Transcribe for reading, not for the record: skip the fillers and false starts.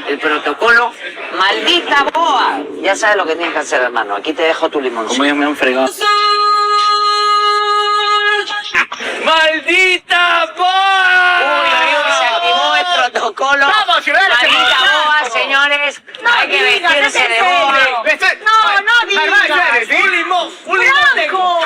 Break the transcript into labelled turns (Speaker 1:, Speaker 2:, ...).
Speaker 1: El protocolo, maldita boa. Ya sabes lo que tienes que hacer, hermano. Aquí te dejo tu limón.
Speaker 2: Como ellos me han fregado. ¡Maldita boa!
Speaker 1: Uy, se activó el protocolo.
Speaker 2: ¡Vamos, ciudadanos!
Speaker 1: Maldita boa, señores. Hay que vestirse de boa.
Speaker 2: No digas. ¡Un limón! ¡Un limón!
Speaker 3: Franco.